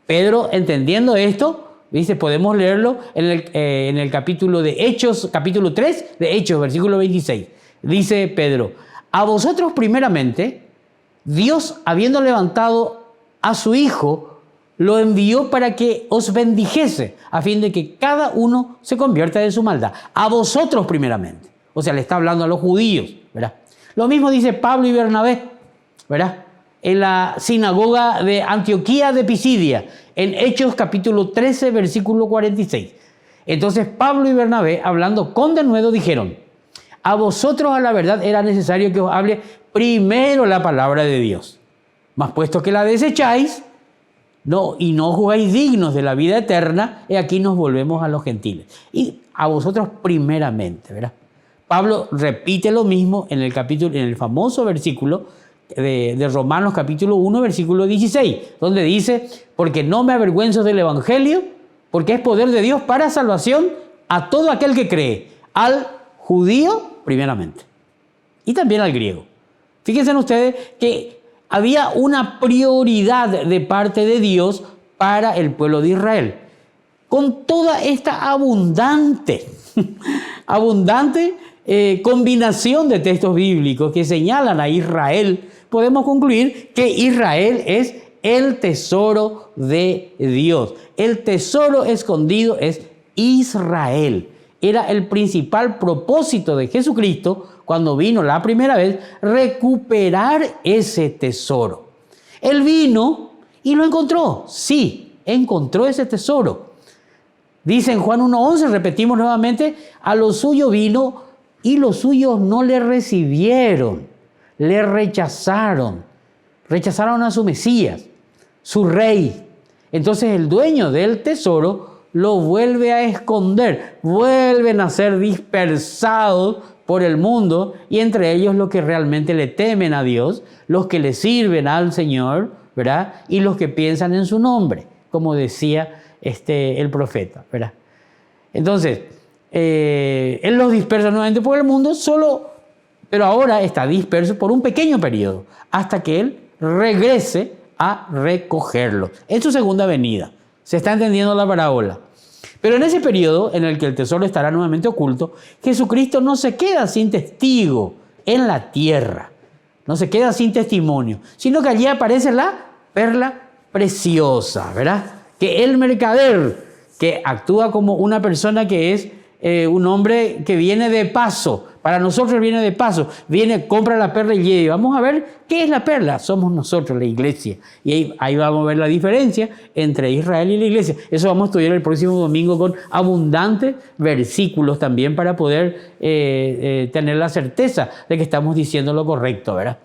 Pedro, entendiendo esto, dice, podemos leerlo en el capítulo de Hechos, capítulo 3 de Hechos, versículo 26. Dice Pedro, a vosotros primeramente, Dios, habiendo levantado a su Hijo, lo envió para que os bendijese, a fin de que cada uno se convierta de su maldad. A vosotros primeramente. O sea, le está hablando a los judíos, ¿verdad? Lo mismo dice Pablo y Bernabé, ¿verdad? En la sinagoga de Antioquía de Pisidia, en Hechos capítulo 13, versículo 46. Entonces Pablo y Bernabé, hablando con denuedo, dijeron, a vosotros a la verdad era necesario que os hable primero la palabra de Dios. Mas puesto que la desecháis, y no jugáis dignos de la vida eterna, y aquí nos volvemos a los gentiles. Y a vosotros primeramente, ¿verdad? Pablo repite lo mismo en el famoso versículo de Romanos capítulo 1, versículo 16, donde dice, porque no me avergüenzo del evangelio, porque es poder de Dios para salvación a todo aquel que cree, al judío primeramente y también al griego. Fíjense ustedes que había una prioridad de parte de Dios para el pueblo de Israel. Con toda esta abundante combinación de textos bíblicos que señalan a Israel, podemos concluir que Israel es el tesoro de Dios. El tesoro escondido es Israel. Era el principal propósito de Jesucristo cuando vino la primera vez, recuperar ese tesoro. Él vino y lo encontró. Sí, encontró ese tesoro. Dice en Juan 1.11, repetimos nuevamente, a lo suyo vino y los suyos no le recibieron, le rechazaron a su Mesías, su rey. Entonces el dueño del tesoro lo vuelve a esconder, vuelven a ser dispersados por el mundo y entre ellos los que realmente le temen a Dios, los que le sirven al Señor, ¿verdad? Y los que piensan en su nombre, como decía el profeta, ¿verdad? Entonces, Él los dispersa nuevamente por el mundo, pero ahora está disperso por un pequeño periodo, hasta que Él regrese a recogerlos en su segunda venida. Se está entendiendo la parábola. Pero en ese periodo en el que el tesoro estará nuevamente oculto, Jesucristo no se queda sin testigo en la tierra, no se queda sin testimonio, sino que allí aparece la perla preciosa, ¿verdad? Que el mercader, que actúa como una persona que es un hombre que viene de paso, Para nosotros viene de paso, viene, compra la perla y lleva. Vamos a ver qué es la perla. Somos nosotros, la iglesia. Y ahí vamos a ver la diferencia entre Israel y la iglesia. Eso vamos a estudiar el próximo domingo con abundantes versículos también para poder tener la certeza de que estamos diciendo lo correcto, ¿verdad?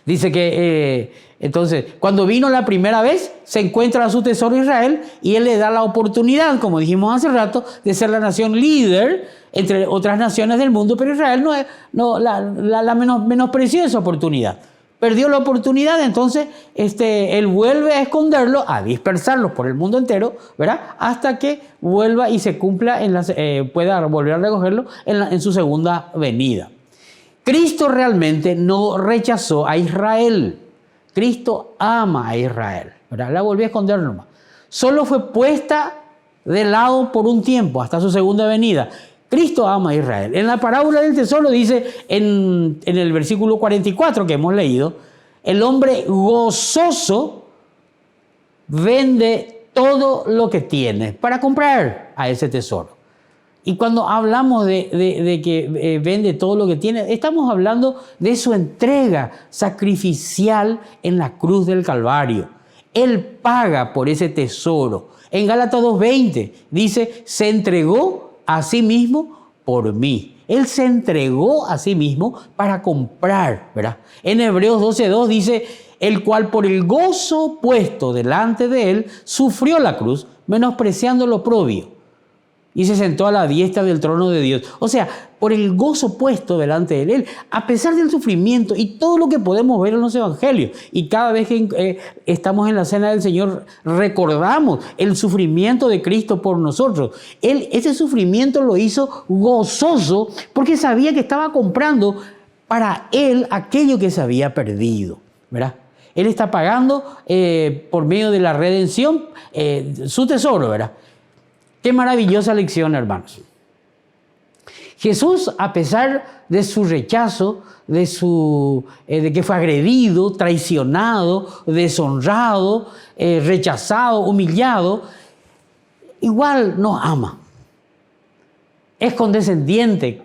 Dice que entonces, cuando vino la primera vez, se encuentra a su tesoro Israel y él le da la oportunidad, como dijimos hace rato, de ser la nación líder entre otras naciones del mundo, pero Israel menospreció esa oportunidad. Perdió la oportunidad, entonces él vuelve a esconderlo, a dispersarlos por el mundo entero, ¿verdad? Hasta que vuelva y se cumpla, pueda volver a recogerlo en su segunda venida. Cristo realmente no rechazó a Israel. Cristo ama a Israel, ¿verdad? La volvió a esconder nomás. Solo fue puesta de lado por un tiempo, hasta su segunda venida. Cristo ama a Israel. En la parábola del tesoro dice, en el versículo 44 que hemos leído, el hombre gozoso vende todo lo que tiene para comprar a ese tesoro. Y cuando hablamos de que vende todo lo que tiene, estamos hablando de su entrega sacrificial en la cruz del Calvario. Él paga por ese tesoro. En Gálatas 2:20 dice, se entregó a sí mismo por mí. Él se entregó a sí mismo para comprar, ¿verdad? En Hebreos 12:2 dice, el cual por el gozo puesto delante de él sufrió la cruz, menospreciando lo oprobio, y se sentó a la diestra del trono de Dios. O sea, por el gozo puesto delante de él, a pesar del sufrimiento y todo lo que podemos ver en los evangelios. Y cada vez que estamos en la cena del Señor, recordamos el sufrimiento de Cristo por nosotros. Él ese sufrimiento lo hizo gozoso porque sabía que estaba comprando para él aquello que se había perdido, ¿verdad? Él está pagando por medio de la redención su tesoro, ¿verdad? Qué maravillosa lección, hermanos. Jesús, a pesar de su rechazo, de que fue agredido, traicionado, deshonrado, rechazado, humillado, igual nos ama. Es condescendiente.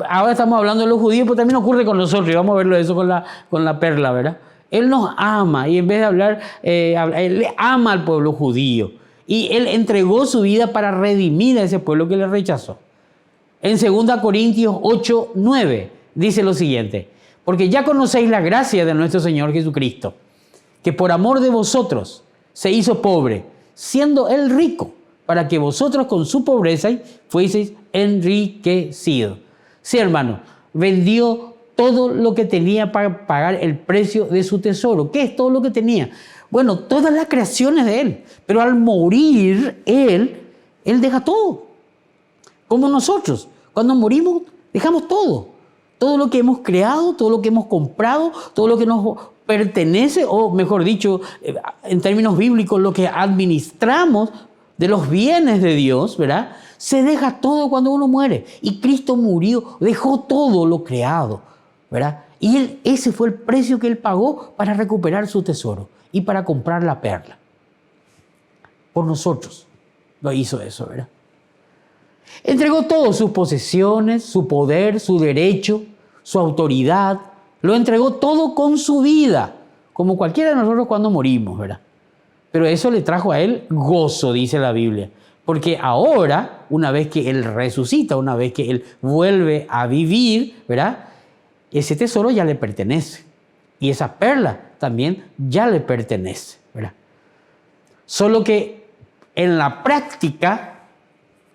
Ahora estamos hablando de los judíos, pero también ocurre con nosotros. Y vamos a verlo eso con la perla, ¿verdad? Él nos ama y en vez de hablar, él le ama al pueblo judío. Y él entregó su vida para redimir a ese pueblo que le rechazó. En 2 Corintios 8:9 dice lo siguiente: porque ya conocéis la gracia de nuestro Señor Jesucristo, que por amor de vosotros se hizo pobre, siendo él rico, para que vosotros con su pobreza fueseis enriquecidos. Sí, hermano, vendió todo lo que tenía para pagar el precio de su tesoro. ¿Qué es todo lo que tenía? Bueno, todas las creaciones de él. Pero al morir, él deja todo. Como nosotros. Cuando morimos, dejamos todo. Todo lo que hemos creado, todo lo que hemos comprado, todo lo que nos pertenece, o mejor dicho, en términos bíblicos, lo que administramos de los bienes de Dios, ¿verdad? Se deja todo cuando uno muere. Y Cristo murió, dejó todo lo creado, ¿verdad? Y ese fue el precio que él pagó para recuperar su tesoro y para comprar la perla. Por nosotros lo hizo eso, ¿verdad? Entregó todo, sus posesiones, su poder, su derecho, su autoridad. Lo entregó todo con su vida, como cualquiera de nosotros cuando morimos, ¿verdad? Pero eso le trajo a él gozo, dice la Biblia. Porque ahora, una vez que él resucita, una vez que él vuelve a vivir, ¿verdad? Ese tesoro ya le pertenece. Y esa perla también ya le pertenece, ¿verdad? Solo que en la práctica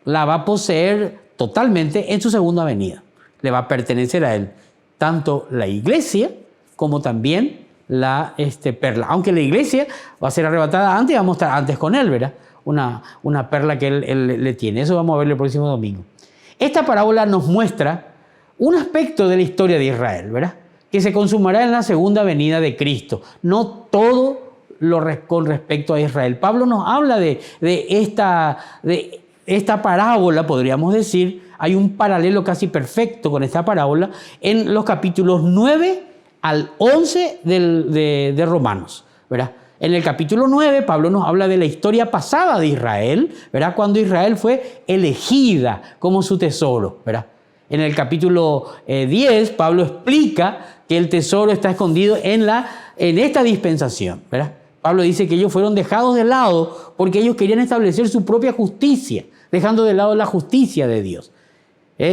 la va a poseer totalmente en su segunda venida. Le va a pertenecer a él tanto la iglesia como también la perla. Aunque la iglesia va a ser arrebatada antes y vamos a estar antes con él, ¿verdad? Una perla que él le tiene. Eso vamos a ver el próximo domingo. Esta parábola nos muestra un aspecto de la historia de Israel, ¿verdad? Que se consumará en la segunda venida de Cristo. No todo con respecto a Israel. Pablo nos habla de esta parábola, podríamos decir. Hay un paralelo casi perfecto con esta parábola en los capítulos 9 al 11 de Romanos, ¿verdad? En el capítulo 9, Pablo nos habla de la historia pasada de Israel, ¿verdad? Cuando Israel fue elegida como su tesoro, ¿verdad? En el capítulo 10, Pablo explica que el tesoro está escondido en esta dispensación, ¿verdad? Pablo dice que ellos fueron dejados de lado porque ellos querían establecer su propia justicia, dejando de lado la justicia de Dios.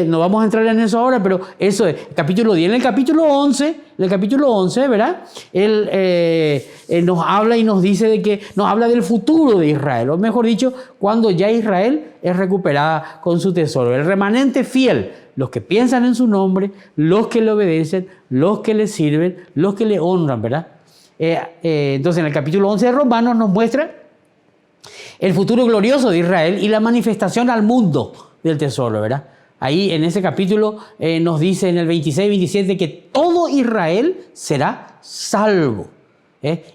No vamos a entrar en eso ahora, pero eso es capítulo 10. En el capítulo 11, ¿verdad? Él nos habla y nos dice nos habla del futuro de Israel, o mejor dicho, cuando ya Israel es recuperada con su tesoro. El remanente fiel, los que piensan en su nombre, los que le obedecen, los que le sirven, los que le honran, ¿verdad? Entonces en el capítulo 11 de Romanos nos muestra el futuro glorioso de Israel y la manifestación al mundo del tesoro, ¿verdad? Ahí en ese capítulo nos dice en el 26-27 que todo Israel será salvo.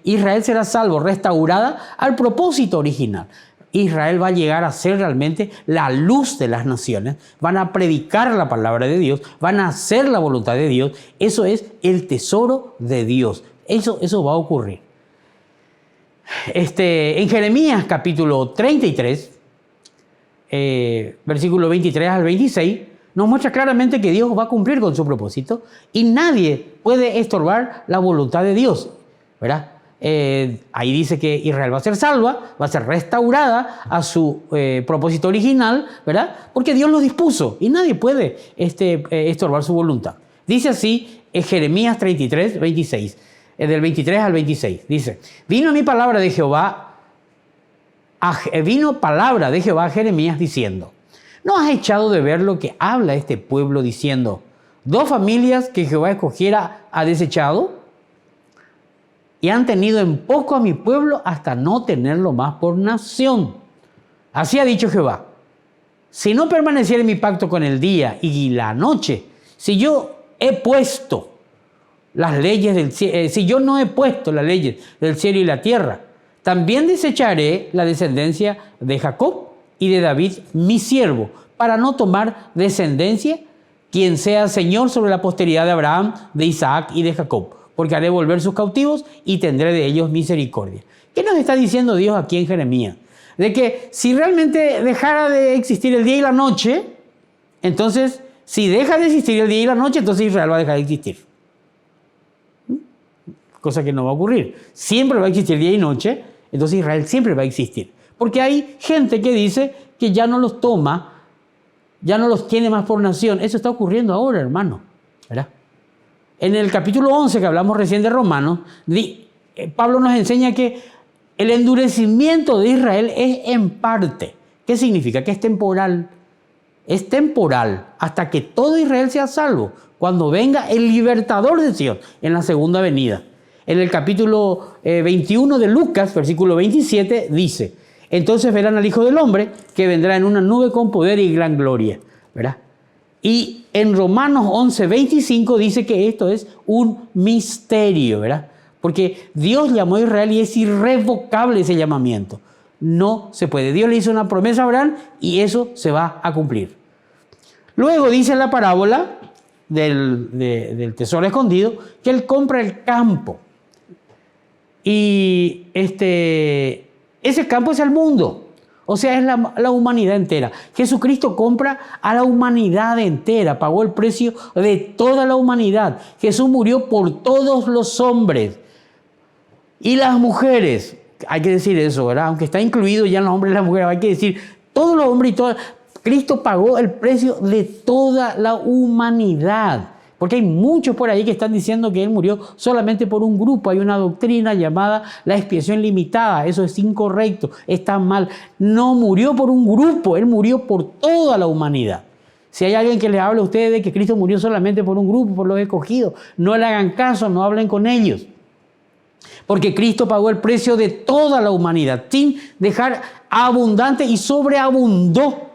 Israel será salvo, restaurada al propósito original. Israel va a llegar a ser realmente la luz de las naciones. Van a predicar la palabra de Dios, van a hacer la voluntad de Dios. Eso es el tesoro de Dios. Eso va a ocurrir. En Jeremías capítulo 33, versículo 23 al 26, nos muestra claramente que Dios va a cumplir con su propósito y nadie puede estorbar la voluntad de Dios, ¿verdad? Ahí dice que Israel va a ser salva, va a ser restaurada a su propósito original, ¿verdad? Porque Dios lo dispuso y nadie puede estorbar su voluntad. Dice así Jeremías 33, 26, del 23 al 26. Dice, vino palabra de Jehová a Jeremías diciendo, ¿no has echado de ver lo que habla este pueblo diciendo, 2 familias que Jehová escogiera ha desechado? Y han tenido en poco a mi pueblo hasta no tenerlo más por nación. Así ha dicho Jehová, si no permaneciera mi pacto con el día y la noche, si yo he puesto las leyes del cielo, si yo no he puesto las leyes del cielo y la tierra, también desecharé la descendencia de Jacob y de David, mi siervo, para no tomar descendencia, quien sea Señor sobre la posteridad de Abraham, de Isaac y de Jacob, porque haré volver sus cautivos y tendré de ellos misericordia. ¿Qué nos está diciendo Dios aquí en Jeremías? De que si realmente dejara de existir el día y la noche, entonces, si deja de existir el día y la noche, entonces Israel va a dejar de existir. Cosa que no va a ocurrir. Siempre va a existir día y noche, entonces Israel siempre va a existir. Porque hay gente que dice que ya no los toma, ya no los tiene más por nación. Eso está ocurriendo ahora, hermano, ¿verdad? En el capítulo 11 que hablamos recién de Romanos, Pablo nos enseña que el endurecimiento de Israel es en parte. ¿Qué significa? Que es temporal. Es temporal hasta que todo Israel sea salvo, cuando venga el libertador de Sion en la segunda venida. En el capítulo 21 de Lucas, versículo 27, dice, entonces verán al Hijo del Hombre que vendrá en una nube con poder y gran gloria, ¿verdad? Y en Romanos 11, 25 dice que esto es un misterio, ¿verdad? Porque Dios llamó a Israel y es irrevocable ese llamamiento. No se puede. Dios le hizo una promesa a Abraham y eso se va a cumplir. Luego dice la parábola del tesoro escondido que él compra el campo. Y ese campo es el mundo. O sea, es la humanidad entera. Jesucristo compra a la humanidad entera. Pagó el precio de toda la humanidad. Jesús murió por todos los hombres. Y las mujeres, hay que decir eso, ¿verdad? Aunque está incluido ya en los hombres y las mujeres, hay que decir, todos los hombres y todas. Cristo pagó el precio de toda la humanidad. Porque hay muchos por ahí que están diciendo que Él murió solamente por un grupo. Hay una doctrina llamada la expiación limitada. Eso es incorrecto, está mal. No murió por un grupo, Él murió por toda la humanidad. Si hay alguien que les habla a ustedes de que Cristo murió solamente por un grupo, por los escogidos, no le hagan caso, no hablen con ellos. Porque Cristo pagó el precio de toda la humanidad, sin dejar abundante y sobreabundó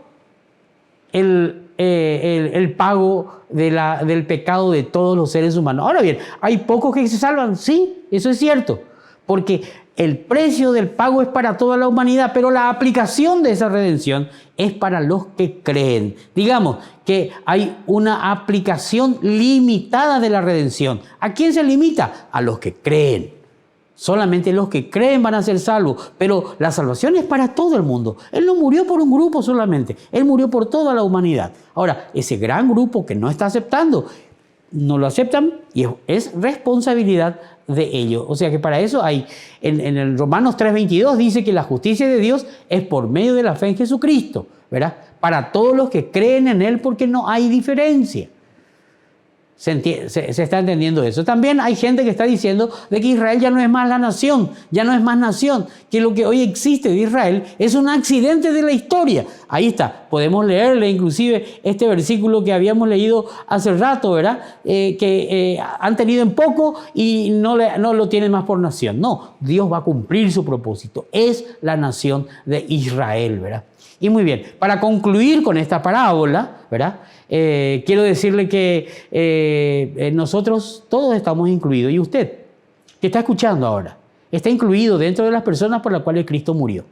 el pago del pecado de todos los seres humanos. Ahora bien, ¿hay pocos que se salvan? Sí, eso es cierto. Porque el precio del pago es para toda la humanidad, pero la aplicación de esa redención es para los que creen. Digamos que hay una aplicación limitada de la redención. ¿A quién se limita? A los que creen. Solamente los que creen van a ser salvos, pero la salvación es para todo el mundo. Él no murió por un grupo solamente, Él murió por toda la humanidad. Ahora, ese gran grupo que no está aceptando, no lo aceptan y es responsabilidad de ellos. O sea que para eso hay, en el Romanos 3:22 dice que la justicia de Dios es por medio de la fe en Jesucristo, ¿verdad? Para todos los que creen en Él, porque no hay diferencia. Se está entendiendo eso. También hay gente que está diciendo de que Israel ya no es más la nación, ya no es más nación, que lo que hoy existe de Israel es un accidente de la historia. Ahí está, podemos leerle inclusive este versículo que habíamos leído hace rato, ¿verdad? Que han tenido en poco y no lo tienen más por nación. No, Dios va a cumplir su propósito. Es la nación de Israel, ¿verdad? Y muy bien, para concluir con esta parábola, ¿verdad? Quiero decirle que nosotros todos estamos incluidos, y usted que está escuchando ahora está incluido dentro de las personas por las cuales Cristo murió.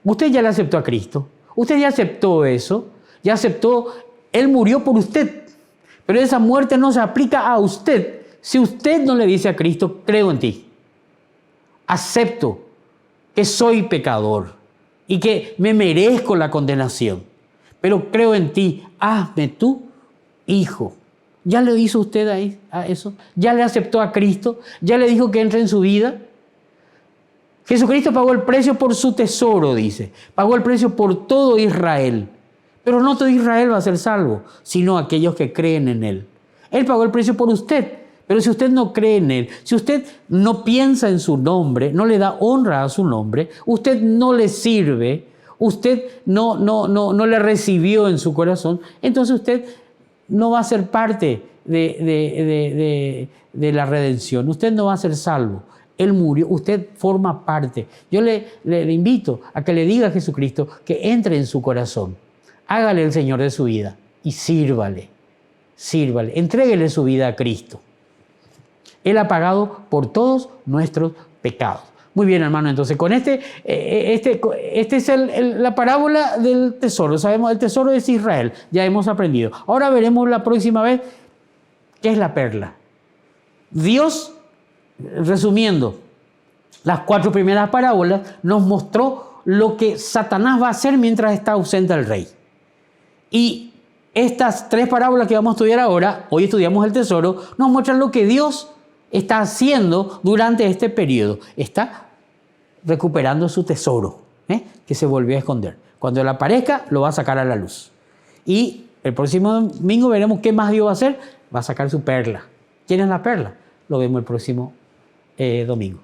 Usted ya le aceptó a Cristo, usted ya aceptó eso, ya aceptó, Él murió por usted, pero esa muerte no se aplica a usted si usted no le dice a Cristo: creo en ti, acepto que soy pecador y que me merezco la condenación, pero creo en ti, hazme tú hijo. ¿Ya le hizo usted a eso? ¿Ya le aceptó a Cristo? ¿Ya le dijo que entre en su vida? Jesucristo pagó el precio por su tesoro, dice. Pagó el precio por todo Israel. Pero no todo Israel va a ser salvo, sino aquellos que creen en Él. Él pagó el precio por usted. Pero si usted no cree en Él, si usted no piensa en su nombre, no le da honra a su nombre, usted no le sirve, usted no le recibió en su corazón, entonces usted no va a ser parte de la redención. Usted no va a ser salvo. Él murió, usted forma parte. Yo le invito a que le diga a Jesucristo que entre en su corazón. Hágale el Señor de su vida y sírvale. Entréguele su vida a Cristo. Él ha pagado por todos nuestros pecados. Muy bien, hermano, entonces con este es la parábola del tesoro. Sabemos, el tesoro es Israel, ya hemos aprendido. Ahora veremos la próxima vez qué es la perla. Dios, resumiendo, las 4 primeras parábolas nos mostró lo que Satanás va a hacer mientras está ausente el rey. Y estas 3 parábolas que vamos a estudiar ahora, hoy estudiamos el tesoro, nos muestran lo que Dios está haciendo durante este periodo. Está recuperando su tesoro, que se volvió a esconder. Cuando él aparezca, lo va a sacar a la luz. Y el próximo domingo veremos qué más Dios va a hacer. Va a sacar su perla. ¿Quién es la perla? Lo vemos el próximo domingo.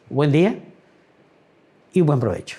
Buen día y buen provecho.